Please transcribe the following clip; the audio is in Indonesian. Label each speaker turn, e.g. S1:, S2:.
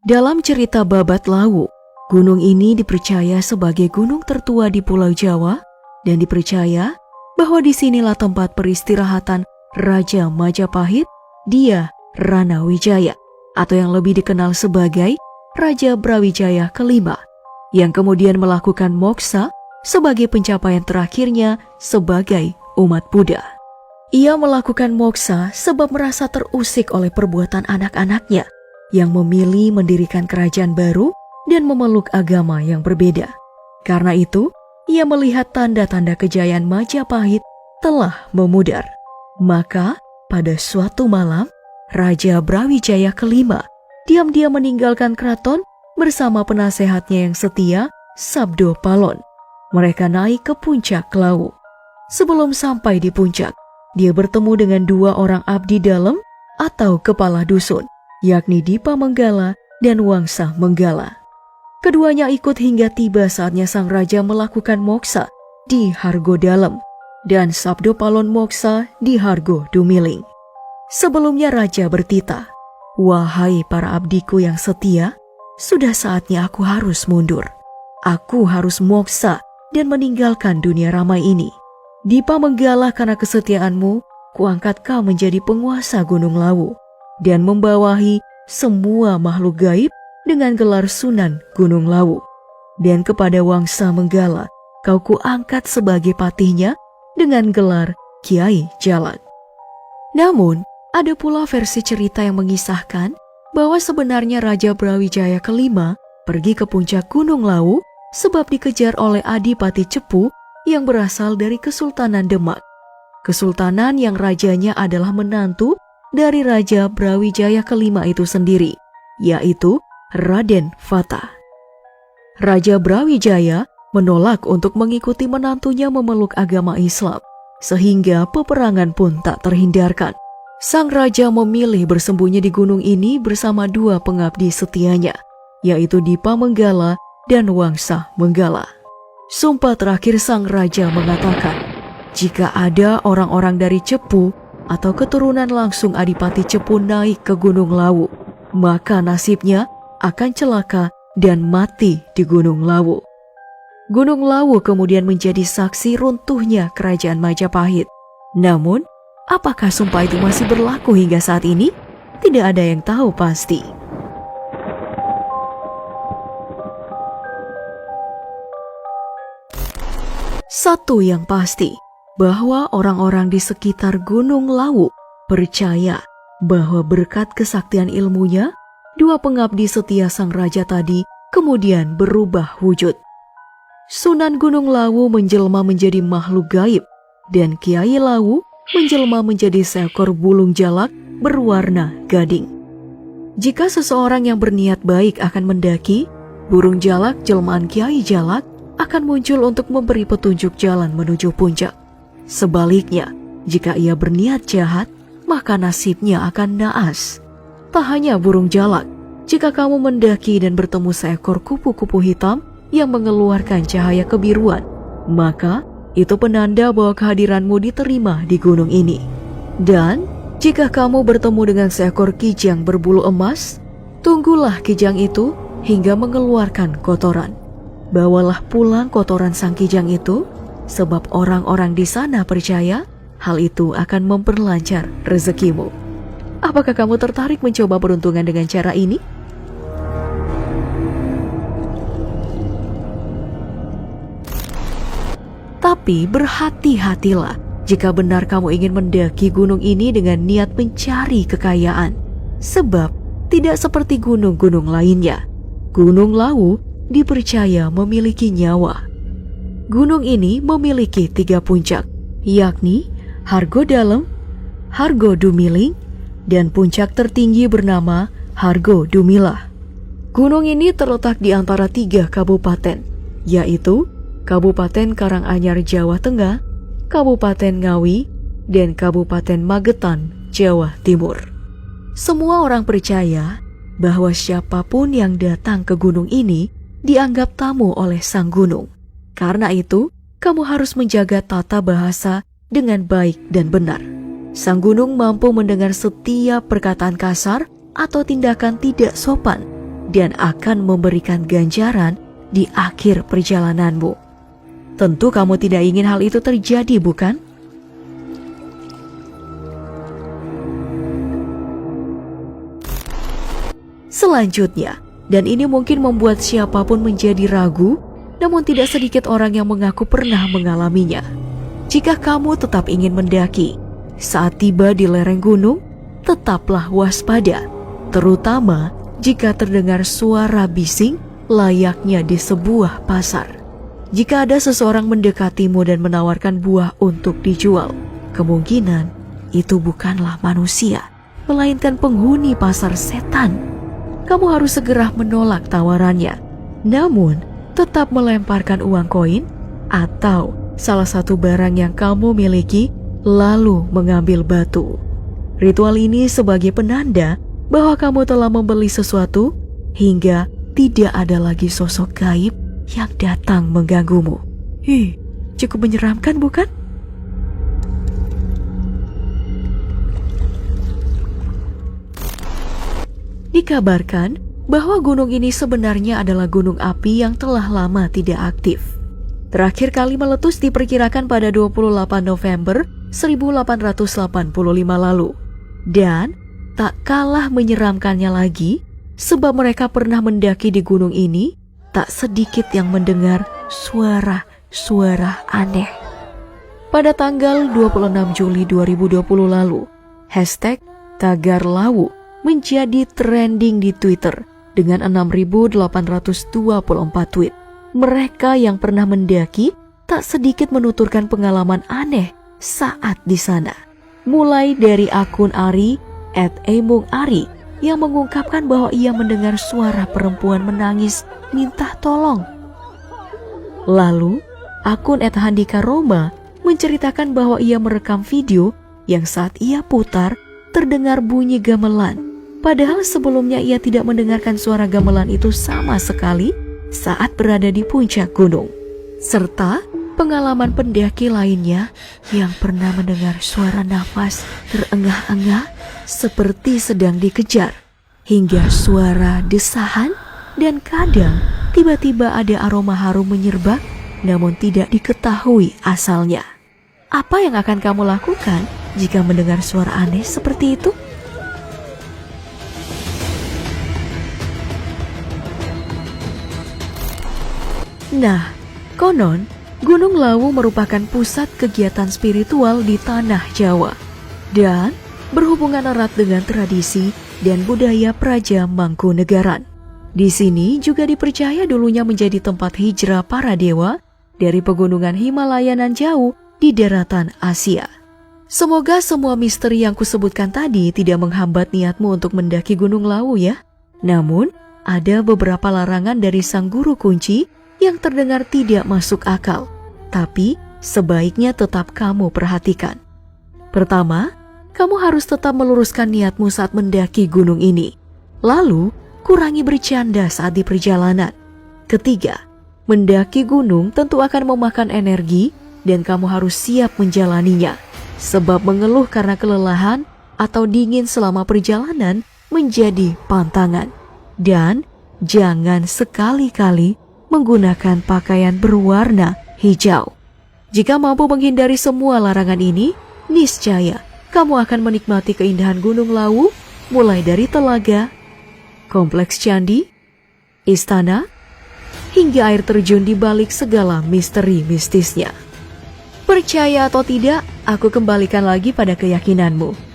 S1: Dalam cerita Babat Lawu, gunung ini dipercaya sebagai gunung tertua di Pulau Jawa dan dipercaya bahwa disinilah tempat peristirahatan Raja Majapahit, dia Rana Wijaya, atau yang lebih dikenal sebagai Raja Brawijaya kelima, yang kemudian melakukan moksa sebagai pencapaian terakhirnya sebagai umat Buddha. Ia melakukan moksa sebab merasa terusik oleh perbuatan anak-anaknya yang memilih mendirikan kerajaan baru dan memeluk agama yang berbeda. Karena itu, ia melihat tanda-tanda kejayaan Majapahit telah memudar. Maka, pada suatu malam, Raja Brawijaya kelima diam-diam meninggalkan keraton bersama penasehatnya yang setia, Sabdo Palon. Mereka naik ke puncak Lawu. Sebelum sampai di puncak, dia bertemu dengan dua orang abdi dalam atau kepala dusun, yakni Dipa Menggala dan Wangsa Menggala. Keduanya ikut hingga tiba saatnya sang raja melakukan moksa di Hargo Dalem dan Sabdo Palon moksa di Hargo Dumiling. Sebelumnya raja bertitah, "Wahai para abdiku yang setia, sudah saatnya aku harus mundur. Aku harus moksa dan meninggalkan dunia ramai ini. Dipa Menggala, karena kesetiaanmu, kuangkat kau menjadi penguasa Gunung Lawu dan membawahi semua makhluk gaib dengan gelar Sunan Gunung Lawu. Dan kepada Wangsa Menggala, kau kuangkat sebagai patihnya dengan gelar Kiai Jalak." Namun, ada pula versi cerita yang mengisahkan bahwa sebenarnya Raja Brawijaya kelima pergi ke puncak Gunung Lawu sebab dikejar oleh Adipati Cepu yang berasal dari Kesultanan Demak. Kesultanan yang rajanya adalah menantu dari Raja Brawijaya kelima itu sendiri, yaitu Raden Fata. Raja Brawijaya menolak untuk mengikuti menantunya memeluk agama Islam, sehingga peperangan pun tak terhindarkan. Sang raja memilih bersembunyi di gunung ini bersama dua pengabdi setianya, yaitu Dipa Menggala dan Wangsa Menggala. Sumpah terakhir sang raja mengatakan, jika ada orang-orang dari Cepu atau keturunan langsung Adipati Cepu naik ke Gunung Lawu, maka nasibnya akan celaka dan mati di Gunung Lawu. Gunung Lawu kemudian menjadi saksi runtuhnya kerajaan Majapahit. Namun, apakah sumpah itu masih berlaku hingga saat ini? Tidak ada yang tahu pasti. Satu yang pasti, bahwa orang-orang di sekitar Gunung Lawu percaya bahwa berkat kesaktian ilmunya, dua pengabdi setia sang raja tadi kemudian berubah wujud. Sunan Gunung Lawu menjelma menjadi makhluk gaib, dan Kiai Lawu menjelma menjadi seekor bulung jalak berwarna gading. Jika seseorang yang berniat baik akan mendaki, burung jalak jelmaan Kiai Jalak akan muncul untuk memberi petunjuk jalan menuju puncak. Sebaliknya, jika ia berniat jahat, maka nasibnya akan naas. Tak hanya burung jalak, jika kamu mendaki dan bertemu seekor kupu-kupu hitam yang mengeluarkan cahaya kebiruan, maka itu penanda bahwa kehadiranmu diterima di gunung ini. Dan jika kamu bertemu dengan seekor kijang berbulu emas, tunggulah kijang itu hingga mengeluarkan kotoran. Bawalah pulang kotoran sang kijang itu, sebab orang-orang di sana percaya hal itu akan memperlancar rezekimu. Apakah kamu tertarik mencoba peruntungan dengan cara ini? Tapi berhati-hatilah jika benar kamu ingin mendaki gunung ini dengan niat mencari kekayaan. Sebab tidak seperti gunung-gunung lainnya, Gunung Lawu dipercaya memiliki nyawa. Gunung ini memiliki 3 puncak, yakni Hargo Dalem, Hargo Dumiling, dan puncak tertinggi bernama Hargo Dumilah. Gunung ini terletak di antara 3 kabupaten, yaitu Kabupaten Karanganyar Jawa Tengah, Kabupaten Ngawi, dan Kabupaten Magetan Jawa Timur. Semua orang percaya bahwa siapapun yang datang ke gunung ini dianggap tamu oleh sang gunung. Karena itu, kamu harus menjaga tata bahasa dengan baik dan benar. Sang gunung mampu mendengar setiap perkataan kasar atau tindakan tidak sopan. dan akan memberikan ganjaran di akhir perjalananmu. Tentu kamu tidak ingin hal itu terjadi, bukan? Selanjutnya, dan ini mungkin membuat siapapun menjadi ragu, namun tidak sedikit orang yang mengaku pernah mengalaminya. Jika kamu tetap ingin mendaki, saat tiba di lereng gunung, tetaplah waspada, terutama jika terdengar suara bising layaknya di sebuah pasar. Jika ada seseorang mendekatimu dan menawarkan buah untuk dijual, kemungkinan itu bukanlah manusia, melainkan penghuni pasar setan. Kamu harus segera menolak tawarannya, namun tetap melemparkan uang koin atau salah satu barang yang kamu miliki, lalu mengambil batu. Ritual ini sebagai penanda bahwa kamu telah membeli sesuatu hingga tidak ada lagi sosok gaib yang datang mengganggumu. Cukup menyeramkan, bukan? Dikabarkan bahwa gunung ini sebenarnya adalah gunung api yang telah lama tidak aktif. Terakhir kali meletus diperkirakan pada 28 November 1885 lalu. Dan tak kalah menyeramkannya lagi, sebab mereka pernah mendaki di gunung ini, tak sedikit yang mendengar suara-suara aneh. Pada tanggal 26 Juli 2020 lalu, hashtag Tagar Lawu menjadi trending di Twitter dengan 6.824 tweet. Mereka yang pernah mendaki tak sedikit menuturkan pengalaman aneh saat di sana. Mulai dari akun Ari @emungari yang mengungkapkan bahwa ia mendengar suara perempuan menangis minta tolong. Lalu, akun @handika Roma menceritakan bahwa ia merekam video yang saat ia putar terdengar bunyi gamelan. Padahal sebelumnya ia tidak mendengarkan suara gamelan itu sama sekali saat berada di puncak gunung. Serta pengalaman pendaki lainnya yang pernah mendengar suara nafas terengah-engah seperti sedang dikejar, hingga suara desahan, dan kadang tiba-tiba ada aroma harum menyerbak namun tidak diketahui asalnya. Apa yang akan kamu lakukan jika mendengar suara aneh seperti itu? Nah, konon Gunung Lawu merupakan pusat kegiatan spiritual di tanah Jawa dan berhubungan erat dengan tradisi dan budaya Praja Mangkunegaran. Di sini juga dipercaya dulunya menjadi tempat hijrah para dewa dari pegunungan Himalaya nan jauh di daratan Asia. Semoga semua misteri yang kusebutkan tadi tidak menghambat niatmu untuk mendaki Gunung Lawu ya. Namun, ada beberapa larangan dari sang guru kunci yang terdengar tidak masuk akal, tapi sebaiknya tetap kamu perhatikan. Pertama, kamu harus tetap meluruskan niatmu saat mendaki gunung ini. Lalu, kurangi bercanda saat di perjalanan. Ketiga, mendaki gunung tentu akan memakan energi dan kamu harus siap menjalaninya. Sebab mengeluh karena kelelahan atau dingin selama perjalanan menjadi pantangan. Dan jangan sekali-kali menggunakan pakaian berwarna hijau. Jika mampu menghindari semua larangan ini, niscaya kamu akan menikmati keindahan Gunung Lawu mulai dari telaga, kompleks candi, istana, hingga air terjun di balik segala misteri mistisnya. Percaya atau tidak, aku kembalikan lagi pada keyakinanmu.